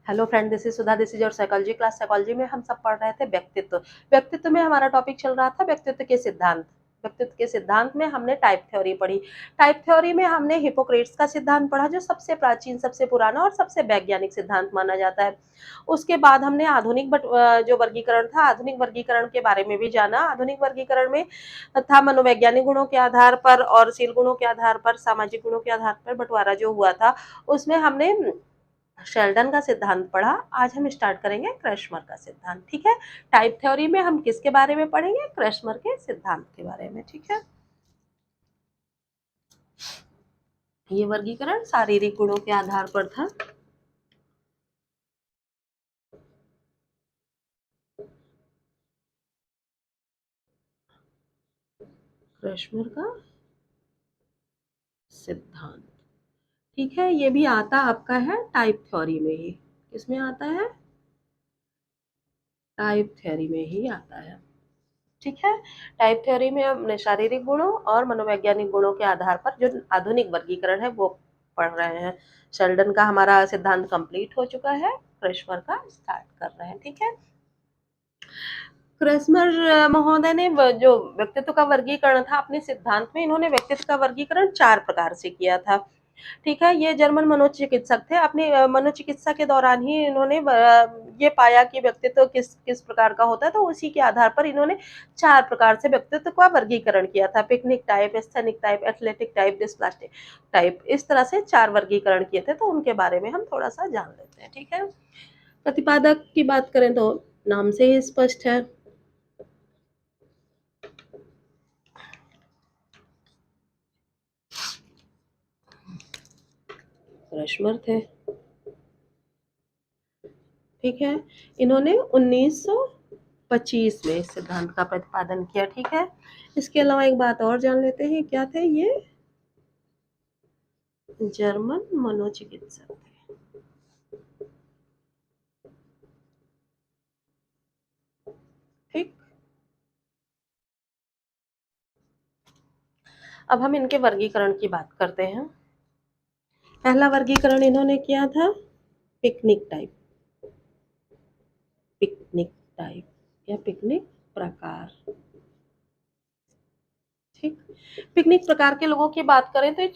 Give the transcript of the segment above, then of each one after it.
Hello friend, this is Sudha, this is your psychology class. Psychology में हम सब पढ़ रहे थे व्यक्तित्व। व्यक्तित्व में हमारा टॉपिक चल रहा था व्यक्तित्व के सिद्धांत। व्यक्तित्व के सिद्धांत में हमने टाइप थ्योरी पढ़ी। टाइप थ्योरी में हमने हिपोक्रेट्स का सिद्धांत पढ़ा, जो सबसे प्राचीन, सबसे पुराना और सबसे वैज्ञानिक सिद्धांत माना जाता है। उसके बाद हमने आधुनिक जो वर्गीकरण था, आधुनिक वर्गीकरण के बारे में भी जाना। आधुनिक वर्गीकरण में था मनोवैज्ञानिक गुणों के आधार पर और शील गुणों के आधार पर, सामाजिक गुणों के आधार पर बंटवारा जो हुआ था, उसमें हमने शेल्डन का सिद्धांत पढ़ा। आज हम स्टार्ट करेंगे क्रैशमर का सिद्धांत। ठीक है। टाइप थ्योरी में हम किसके बारे में पढ़ेंगे? क्रैशमर के सिद्धांत के बारे में। ठीक है। ये वर्गीकरण शारीरिक गुणों के आधार पर था। क्रैशमर का सिद्धांत। ठीक है। ये भी आता आपका है टाइप थ्योरी में ही। किसमें आता है? टाइप थ्योरी में ही आता है। ठीक है। टाइप थ्योरी में हमने शारीरिक गुणों और मनोवैज्ञानिक गुणों के आधार पर जो आधुनिक वर्गीकरण है वो पढ़ रहे हैं। शेल्डन का हमारा सिद्धांत कंप्लीट हो चुका है। क्रैशमर का स्टार्ट कर रहे हैं। ठीक है। क्रैशमर महोदय ने जो व्यक्तित्व का वर्गीकरण था, अपने सिद्धांत में इन्होंने व्यक्तित्व का वर्गीकरण 4 प्रकार से किया था। ठीक है। ये जर्मन मनोचिकित्सक थे। अपनी मनोचिकित्सा के दौरान ही इन्होंने ये पाया कि व्यक्तित्व किस किस प्रकार का होता है, तो उसी के आधार पर इन्होंने 4 प्रकार से व्यक्तित्व का वर्गीकरण किया था। Pyknic type, asthenic type, athletic type, dysplastic type, इस तरह से 4 वर्गीकरण किए थे। तो उनके बारे में हम थोड़ा सा जान लेते हैं। ठीक है। प्रतिपादक की बात करें तो नाम से ही स्पष्ट है, क्रैशमर थे। ठीक है। इन्होंने 1925 में इस सिद्धांत का प्रतिपादन किया। ठीक है। इसके अलावा एक बात और जान लेते हैं, क्या थे ये? जर्मन मनोचिकित्सक थे। ठीक। अब हम इनके वर्गीकरण की बात करते हैं। पहला वर्गीकरण इन्होंने किया था पिकनिक टाइप। पिकनिक टाइप या पिकनिक प्रकार। ठीक। पिकनिक प्रकार के लोगों की बात करें तो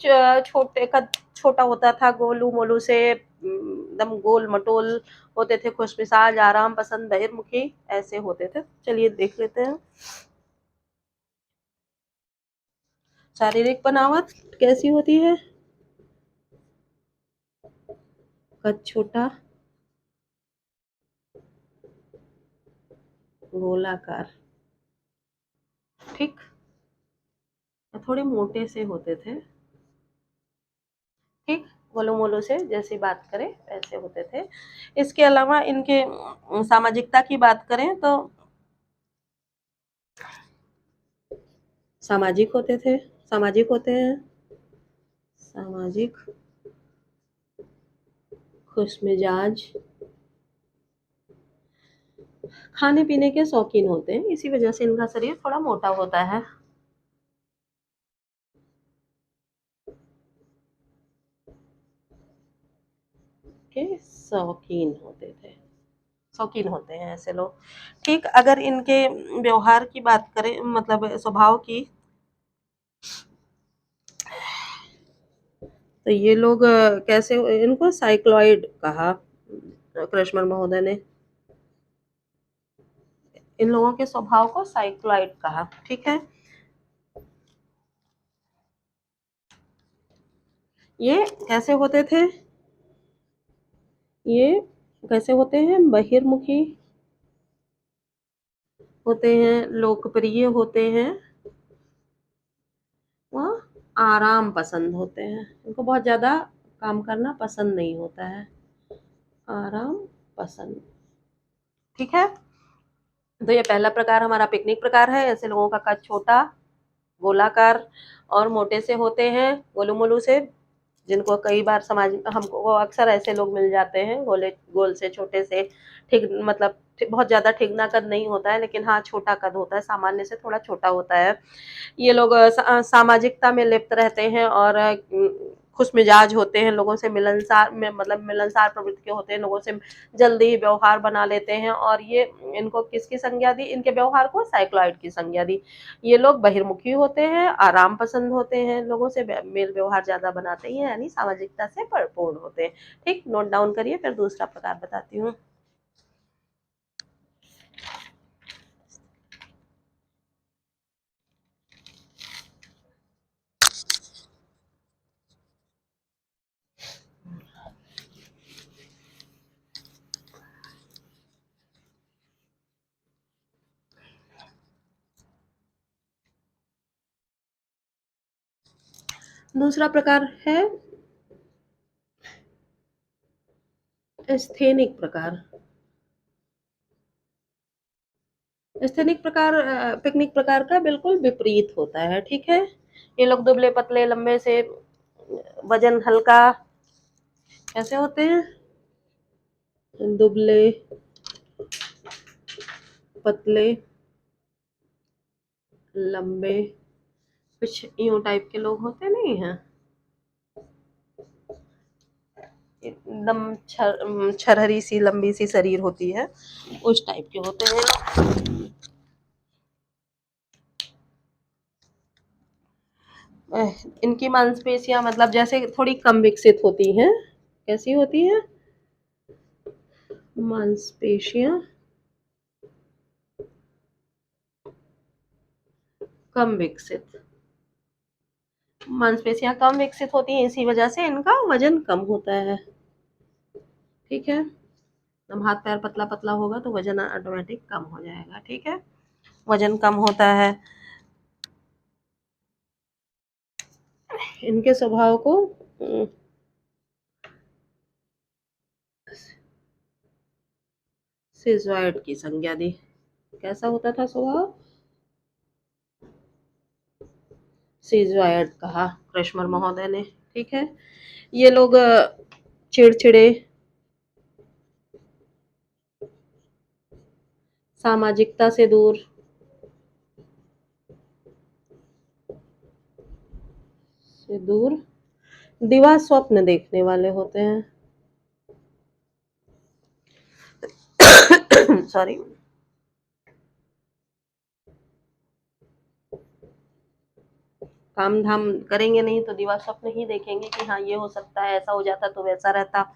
छोटे कद छोटा होता था, गोलू मोलू से एकदम गोल मटोल होते थे, खुशमिजाज, आराम पसंद, बहिर्मुखी, ऐसे होते थे। चलिए देख लेते हैं। शारीरिक बनावट कैसी होती है? कद छोटा, गोलाकार। ठीक। थोड़े मोटे से होते थे। ठीक। गोलू मोलू से जैसी बात करें वैसे होते थे। इसके अलावा इनके सामाजिकता की बात करें तो सामाजिक होते थे, सामाजिक होते हैं, सामाजिक, खुशमिजाज, खाने पीने के शौकीन होते हैं। इसी वजह से इनका शरीर थोड़ा मोटा होता है। के शौकीन होते थे, शौकीन होते हैं ऐसे लोग। ठीक। अगर इनके व्यवहार की बात करें, मतलब स्वभाव की, तो ये लोग कैसे, इनको साइक्लॉइड कहा क्रैशमर महोदय ने। इन लोगों के स्वभाव को साइक्लॉइड कहा। ठीक है। ये कैसे होते थे? ये कैसे होते हैं? बहिर्मुखी होते हैं, लोकप्रिय होते हैं, वह आराम पसंद होते हैं। इनको बहुत ज़्यादा काम करना पसंद नहीं होता है। आराम पसंद। ठीक है। तो ये पहला प्रकार हमारा पिकनिक प्रकार है। ऐसे लोगों का कद छोटा, गोलाकार और मोटे से होते हैं, गोलू मोलू से, जिनको कई बार समाज में हमको वो अक्सर ऐसे लोग मिल जाते हैं, गोले गोल से, छोटे से। ठीक, मतलब बहुत ज़्यादा ठिगना कद नहीं होता है, लेकिन हाँ छोटा कद होता है, सामान्य से थोड़ा छोटा होता है। ये लोग सामाजिकता में लिप्त रहते हैं और खुश मिजाज होते हैं, लोगों से मिलनसार में मतलब मिलनसार प्रवृत्ति के होते हैं, लोगों से जल्दी ही व्यवहार बना लेते हैं। और ये इनको किसकी संज्ञा दी, इनके व्यवहार को साइक्लॉइड की संज्ञा दी। ये लोग बहिर्मुखी होते हैं, आराम पसंद होते हैं, लोगों से मेल व्यवहार ज्यादा बनाते हैं, यानी सामाजिकता से परिपूर्ण होते हैं। ठीक, नोट डाउन करिए, फिर दूसरा प्रकार बताती हूँ। दूसरा प्रकार है स्थेनिक प्रकार। स्थैनिक प्रकार पिकनिक प्रकार का बिल्कुल विपरीत होता है। ठीक है, ये लोग दुबले पतले लंबे से, वजन हल्का, कैसे होते हैं, दुबले पतले लंबे, कुछ यूं टाइप के लोग होते नहीं हैं, एकदम छरहरी सी लंबी सी शरीर होती है, उस टाइप के होते हैं। इनकी मांसपेशियां मतलब जैसे थोड़ी कम विकसित होती हैं। कैसी होती हैं, मांसपेशियां कम विकसित, मांसपेशियां कम विकसित होती हैं, इसी वजह से इनका वजन कम होता है। ठीक है, जब हाथ पैर पतला पतला होगा तो वजन ऑटोमेटिक कम हो जाएगा। ठीक है, वजन कम होता है। इनके स्वभाव को सिजोइड की संज्ञा दी। कैसा होता था स्वभाव, सिजोइड कहा कृष्ण महोदय ने। ठीक है, ये लोग चिड़चिड़े, सामाजिकता से दूर दिवा स्वप्न देखने वाले होते हैं। सॉरी, काम धाम करेंगे नहीं तो दिवा स्वप्न ही देखेंगे कि हाँ ये हो सकता है, ऐसा हो जाता तो वैसा रहता,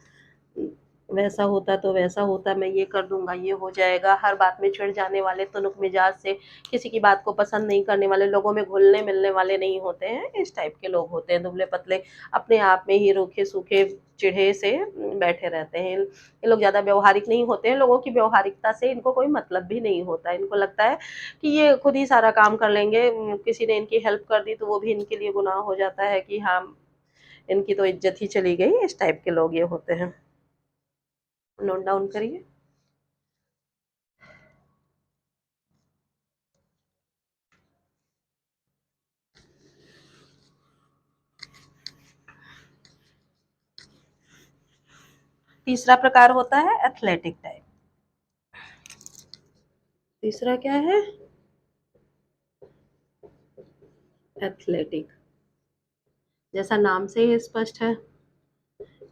वैसा होता तो वैसा होता, मैं ये कर दूंगा, ये हो जाएगा। हर बात में चिढ़ जाने वाले, तुनुक मिजाज से, किसी की बात को पसंद नहीं करने वाले, लोगों में घुलने मिलने वाले नहीं होते हैं, इस टाइप के लोग होते हैं। दुबले पतले, अपने आप में ही रूखे सूखे चिढ़े से बैठे रहते हैं। ये लोग ज्यादा व्यवहारिक नहीं होते हैं, लोगों की व्यवहारिकता से इनको कोई मतलब भी नहीं होता। इनको लगता है कि ये खुद ही सारा काम कर लेंगे, किसी ने इनकी हेल्प कर दी तो वो भी इनके लिए गुनाह हो जाता है कि हाँ इनकी तो इज्जत ही चली गई। इस टाइप के लोग ये होते हैं, नोट डाउन करिए। तीसरा प्रकार होता है एथलेटिक टाइप। तीसरा क्या है, एथलेटिक। जैसा नाम से ही स्पष्ट है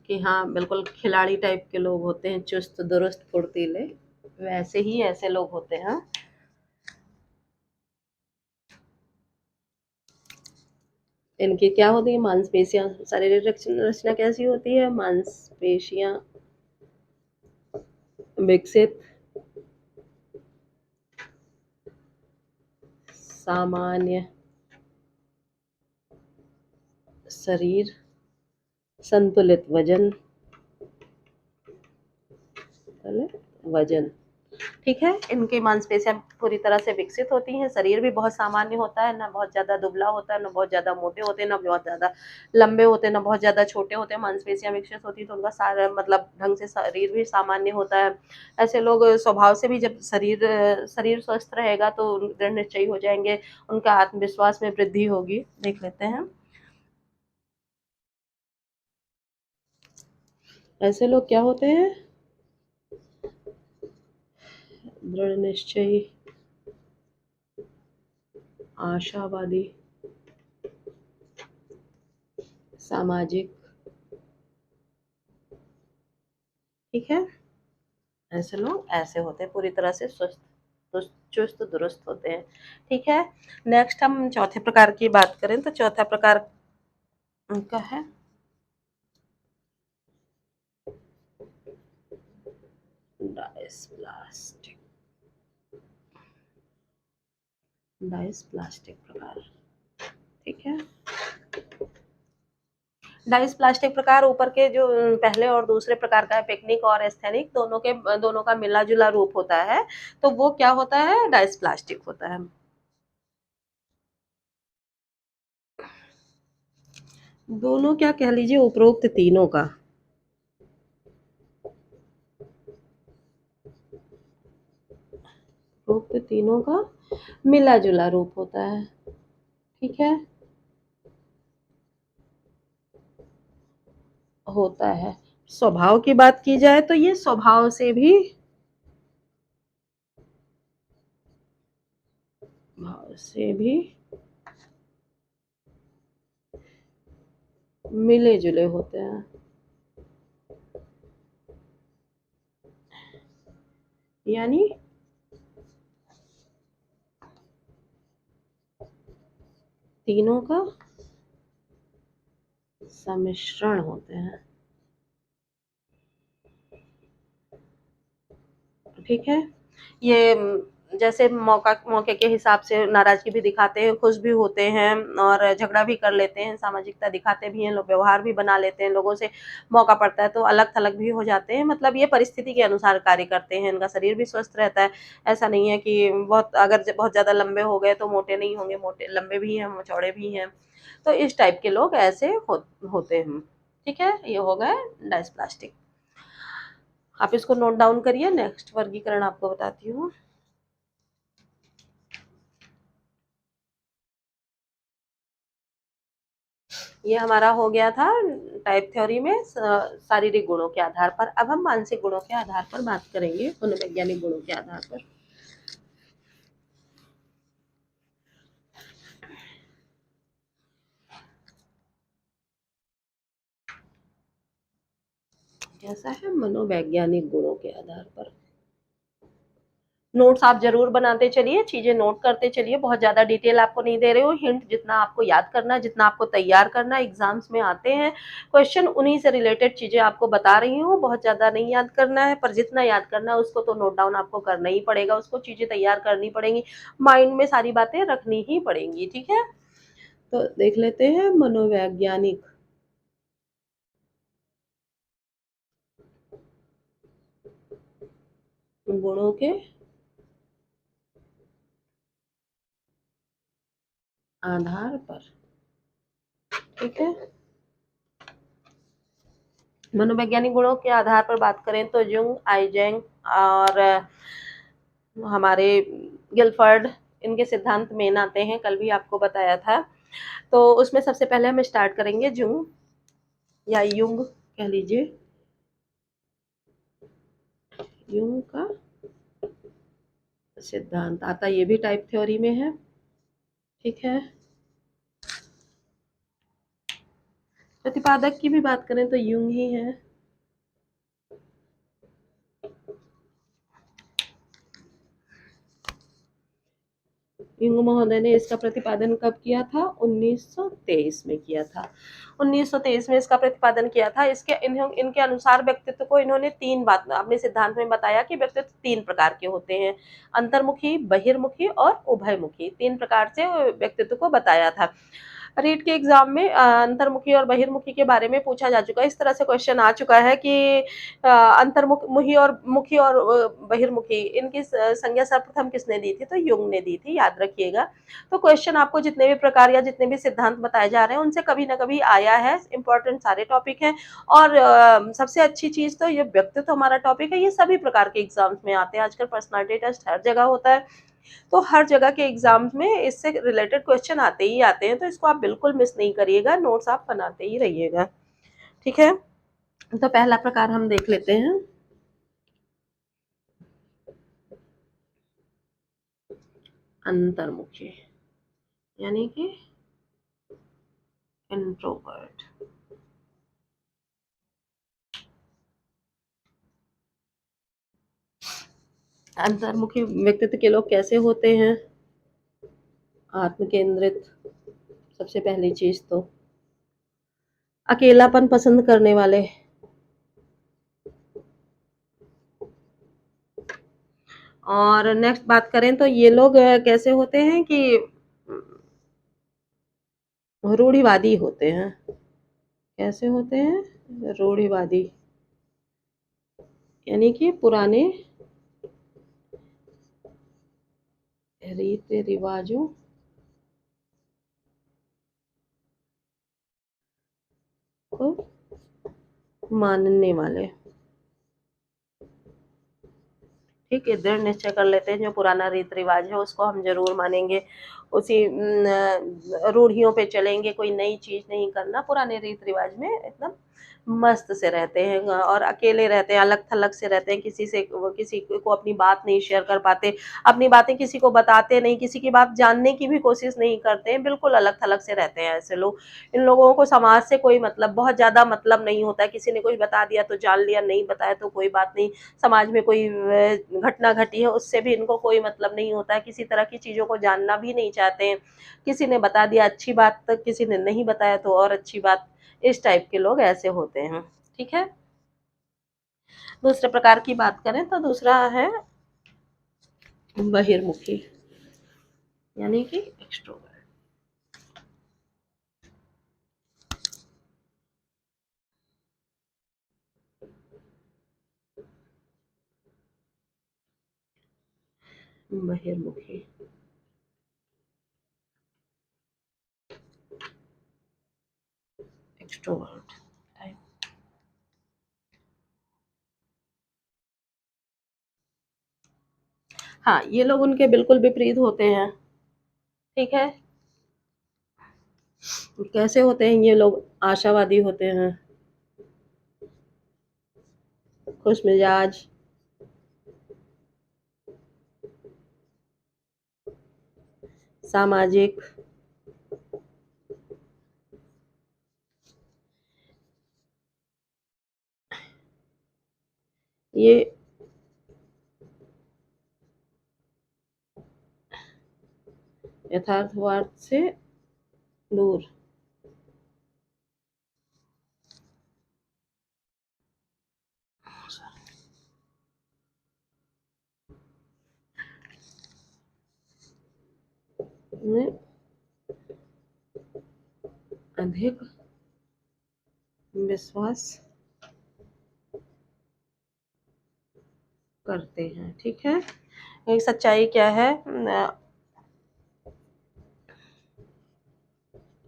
कि हाँ बिल्कुल खिलाड़ी टाइप के लोग होते हैं, चुस्त दुरुस्त फुर्तीले, वैसे ही ऐसे लोग होते हैं। इनकी क्या होती है, मांसपेशियां, शारीरिक रचना कैसी होती है, मांसपेशियां विकसित, सामान्य शरीर, संतुलित वजन, वजन। ठीक है, इनकी मांसपेशियां पूरी तरह से विकसित होती हैं, शरीर भी बहुत सामान्य होता है, ना बहुत ज्यादा दुबला होता है, ना बहुत ज्यादा मोटे होते हैं, ना बहुत ज्यादा लंबे होते हैं, ना बहुत ज्यादा छोटे होते हैं। मांसपेशियां विकसित होती है तो उनका सारा मतलब ढंग से शरीर भी सामान्य होता है। ऐसे लोग स्वभाव से भी, जब शरीर शरीर स्वस्थ रहेगा तो दृढ़ निश्चयी हो जाएंगे, उनका आत्मविश्वास में वृद्धि होगी। देख लेते हैं, ऐसे लोग क्या होते हैं, दृढ़ निश्चयी, आशावादी, सामाजिक, ठीक है, ऐसे लोग ऐसे होते हैं, पूरी तरह से स्वस्थ चुस्त दुरुस्त होते हैं। ठीक है, नेक्स्ट हम चौथे प्रकार की बात करें तो चौथा प्रकार उनका है डायस्प्लास्टिक। डायस्प्लास्टिक प्रकार, ठीक है। डाइस प्लास्टिक प्रकार ऊपर के जो पहले और दूसरे प्रकार का है, पिकनिक और एस्थेनिक, दोनों का मिला जुला रूप होता है, तो वो क्या होता है, डाइस प्लास्टिक होता है। दोनों क्या कह लीजिए, उपरोक्त तीनों का, उपरोक्त तीनों का मिला जुला रूप होता है। ठीक है, होता है। स्वभाव की बात की जाए तो ये स्वभाव से भी, भाव से भी मिले जुले होते हैं। यानी तीनों का सम्मिश्रण होते हैं। ठीक है, ये जैसे मौके के हिसाब से नाराजगी भी दिखाते हैं, खुश भी होते हैं और झगड़ा भी कर लेते हैं, सामाजिकता दिखाते भी हैं, लोग व्यवहार भी बना लेते हैं लोगों से, मौका पड़ता है तो अलग थलग भी हो जाते हैं। मतलब ये परिस्थिति के अनुसार कार्य करते हैं, इनका शरीर भी स्वस्थ रहता है। ऐसा नहीं है कि बहुत ज्यादा लंबे हो गए तो मोटे नहीं होंगे, मोटे लंबे भी हैं, चौड़े भी हैं। तो इस टाइप के लोग ऐसे होते हैं। ठीक है, ये हो गए डायस्प्लास्टिक। आप इसको नोट डाउन करिए, नेक्स्ट वर्गीकरण आपको बताती हूँ। ये हमारा हो गया था टाइप थ्योरी में शारीरिक गुणों के आधार पर। अब हम मानसिक गुणों के आधार पर बात करेंगे, मनोवैज्ञानिक गुणों के आधार पर। कैसा है, मनोवैज्ञानिक गुणों के आधार पर। नोट्स आप जरूर बनाते चलिए, चीजें नोट करते चलिए, बहुत ज्यादा डिटेल आपको नहीं दे रहे हो, हिंट जितना आपको याद करना, जितना आपको तैयार करना, एग्जाम्स में आते हैं क्वेश्चन, उन्हीं से रिलेटेड चीजें आपको बता रही हूँ। बहुत ज्यादा नहीं याद करना है, पर जितना याद करना है उसको तो नोट डाउन आपको करना ही पड़ेगा, उसको चीजें तैयार करनी पड़ेंगी, माइंड में सारी बातें रखनी ही पड़ेंगी। ठीक है, तो देख लेते हैं मनोवैज्ञानिक गुणों के आधार पर। ठीक है, मनोवैज्ञानिक गुणों के आधार पर बात करें तो जुंग, आइजेंग और हमारे गिलफर्ड, इनके सिद्धांत मेन आते हैं, कल भी आपको बताया था। तो उसमें सबसे पहले हम स्टार्ट करेंगे जुंग या युंग कह लीजिए, युंग का सिद्धांत आता, ये भी टाइप थ्योरी में है। ठीक है, प्रतिपादक की भी बात करें तो युंग ही है। युंग महोदय ने इसका प्रतिपादन कब किया था, 1923 में किया था। 1923 में इसका प्रतिपादन किया था। इनके अनुसार व्यक्तित्व को इन्होंने तीन बात अपने सिद्धांत में बताया कि व्यक्तित्व तीन प्रकार के होते हैं, अंतर्मुखी, बहिर्मुखी और उभयमुखी, तीन प्रकार से व्यक्तित्व को बताया था। रीट के एग्जाम में अंतर्मुखी और बहिर्मुखी के बारे में पूछा जा चुका है, इस तरह से क्वेश्चन आ चुका है कि अंतर्मुखी और मुखी और बहिर्मुखी, इनकी संज्ञा सर्वप्रथम किसने दी थी, तो युंग ने दी थी, याद रखिएगा। तो क्वेश्चन आपको जितने भी प्रकार या जितने भी सिद्धांत बताए जा रहे हैं उनसे कभी ना कभी आया है, इंपॉर्टेंट सारे टॉपिक हैं। और सबसे अच्छी चीज तो ये व्यक्तित्व हमारा टॉपिक है, ये सभी प्रकार के एग्जाम्स में आते हैं, आजकल पर्सनालिटी टेस्ट हर जगह होता है, तो हर जगह के एग्जाम्स में इससे रिलेटेड क्वेश्चन आते ही आते हैं, तो इसको आप बिल्कुल मिस नहीं करिएगा, नोट्स आप बनाते ही रहिएगा। ठीक है, तो पहला प्रकार हम देख लेते हैं, अंतर्मुखी, यानी कि इंट्रोवर्ट। अंतर्मुखी व्यक्तित्व के लोग कैसे होते हैं? आत्म केंद्रित, सबसे पहली चीज तो अकेलापन पसंद करने वाले, और नेक्स्ट बात करें तो ये लोग कैसे होते हैं कि रूढ़िवादी होते हैं। कैसे होते हैं? रूढ़िवादी, यानी कि पुराने रीति रिवाजों को मानने वाले। ठीक है, दृढ़ निश्चय कर लेते हैं जो पुराना रीत रिवाज है उसको हम जरूर मानेंगे, उसी रूढ़ियों पे चलेंगे, कोई नई चीज नहीं करना, पुराने रीत रिवाज में एकदम मस्त से रहते हैं और अकेले रहते हैं, अलग थलग से रहते हैं, किसी से किसी को अपनी बात नहीं शेयर कर पाते, अपनी बातें किसी को बताते नहीं, किसी की बात जानने की भी कोशिश नहीं करते हैं, बिल्कुल अलग थलग से रहते हैं ऐसे लोग। इन लोगों को समाज से कोई मतलब, बहुत ज्यादा मतलब नहीं होता है, किसी ने कुछ बता दिया तो जान लिया, नहीं बताया तो कोई बात नहीं। समाज में कोई घटना घटी है उससे भी इनको कोई मतलब नहीं होता है, किसी तरह की चीज़ों को जानना भी नहीं चाहते हैं। किसी ने बता दिया अच्छी बात, तक किसी ने नहीं बताया तो और अच्छी बात। इस टाइप के लोग ऐसे होते हैं। ठीक है। दूसरे प्रकार की बात करें तो दूसरा है बहिर्मुखी, यानी कि एक्सट्रोवर्ट। बहिर्मुखी, extrovert type. हाँ, ये लोग उनके बिल्कुल विपरीत होते हैं। ठीक है। कैसे होते हैं ये लोग? आशावादी होते हैं, खुश मिजाज, सामाजिक, ये यथार्थवाद से दूर, में अधिक विश्वास करते हैं। ठीक है। एक सच्चाई क्या है?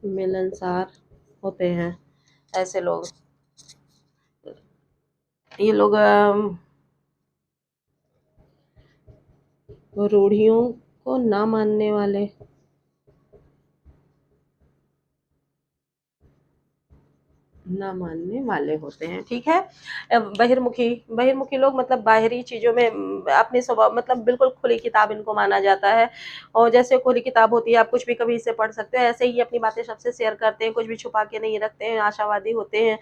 मिलनसार होते हैं ऐसे लोग। ये लोग रूढ़ियों को ना मानने वाले, ना मानने वाले होते हैं। ठीक है। बहिर्मुखी, बहिर्मुखी लोग मतलब बाहरी चीज़ों में अपने स्वभाव मतलब बिल्कुल खुली किताब इनको माना जाता है, और जैसे खुली किताब होती है आप कुछ भी कभी इसे पढ़ सकते हो, ऐसे ही अपनी बातें सबसे शेयर करते हैं, कुछ भी छुपा के नहीं रखते हैं, आशावादी होते हैं,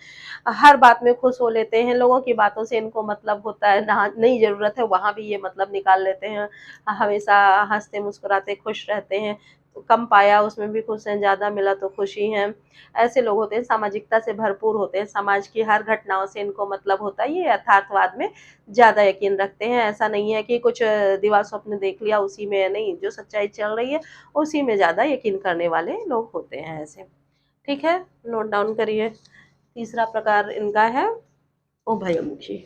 हर बात में खुश हो लेते हैं, लोगों की बातों से इनको मतलब होता है, ना नहीं ज़रूरत है वहाँ भी ये मतलब निकाल लेते हैं, हमेशा हँसते मुस्कुराते खुश रहते हैं, तो कम पाया उसमें भी खुश हैं, ज़्यादा मिला तो खुशी हैं। ऐसे लोग होते हैं, सामाजिकता से भरपूर होते हैं, समाज की हर घटनाओं से इनको मतलब होता है, ये यथार्थवाद में ज़्यादा यकीन रखते हैं। ऐसा नहीं है कि कुछ दिवा स्वप्न देख लिया उसी में, नहीं, जो सच्चाई चल रही है उसी में ज़्यादा यकीन करने वाले लोग होते हैं ऐसे। ठीक है, नोट डाउन करिए। तीसरा प्रकार इनका है उभयमुखी।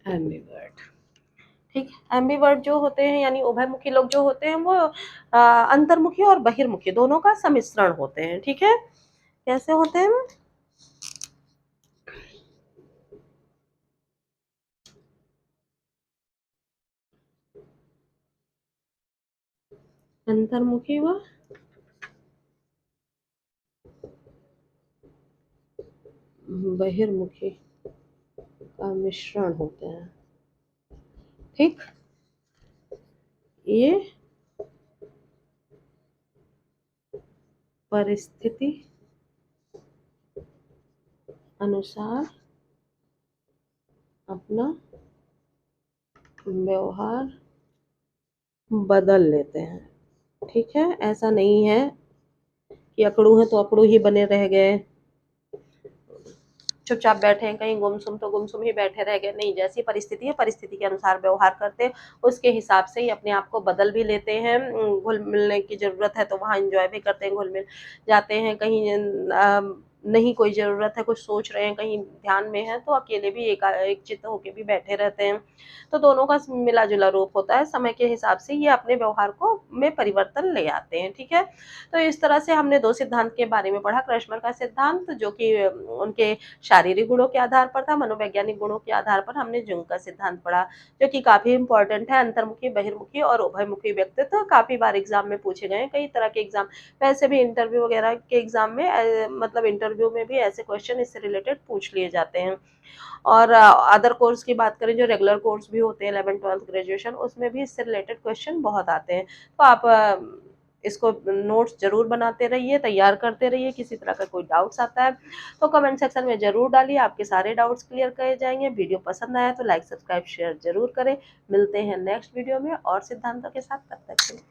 एम्बिवर्ट। ठीक है, एम्बिवर्ट जो होते हैं यानी उभयमुखी लोग जो होते हैं वो अंतर्मुखी और बहिर्मुखी दोनों का सम्मिश्रण होते हैं। ठीक है। कैसे होते हैं? अंतर्मुखी व बहिर्मुखी का मिश्रण होते हैं। ठीक, ये परिस्थिति अनुसार अपना व्यवहार बदल लेते हैं। ठीक है, ऐसा नहीं है कि अकड़ू है तो अकड़ू ही बने रह गए, चुपचाप बैठे हैं, कहीं गुमसुम तो गुमसुम ही बैठे रह गए। नहीं, जैसी परिस्थिति है परिस्थिति के अनुसार व्यवहार करते हैं, उसके हिसाब से ही अपने आप को बदल भी लेते हैं। घुल मिलने की जरूरत है तो वहाँ एंजॉय भी करते हैं, घुल मिल जाते हैं। कहीं नहीं कोई जरूरत है, कुछ सोच रहे हैं, कहीं ध्यान में है, तो अकेले भी एक चित्त होके भी बैठे रहते हैं। तो दोनों का मिला जुला रूप होता है। समय के हिसाब से ये अपने व्यवहार को में परिवर्तन ले आते हैं। ठीक है, तो इस तरह से हमने दो सिद्धांत के बारे में पढ़ा। क्रैशमर का सिद्धांत जो कि उनके शारीरिक गुणों के आधार पर था, मनोवैज्ञानिक गुणों के आधार पर हमने जुंग का सिद्धांत पढ़ा, जो कि काफी इंपॉर्टेंट है। अंतर्मुखी, बहिर्मुखी और उभयमुखी व्यक्तित्व काफी बार एग्जाम में पूछे गए हैं, कई तरह के एग्जाम, वैसे भी इंटरव्यू वगैरह के एग्जाम में मतलब इंटरव्यू में भी ऐसे क्वेश्चन इससे रिलेटेड पूछ लिए जाते हैं। और अदर कोर्स की बात करें, जो रेगुलर कोर्स भी होते हैं 11th 12th ग्रेजुएशन, उसमें भी इससे रिलेटेड क्वेश्चन बहुत आते हैं। तो आप इसको नोट्स जरूर बनाते रहिए, तैयार करते रहिए। किसी तरह का कोई डाउट्स आता है तो कमेंट सेक्शन में जरूर डालिए, आपके सारे डाउट्स क्लियर किए जाएंगे। वीडियो पसंद आया तो लाइक सब्सक्राइब शेयर जरूर करें। मिलते हैं नेक्स्ट वीडियो में और सिद्धांतों के साथ, तब तक के लिए।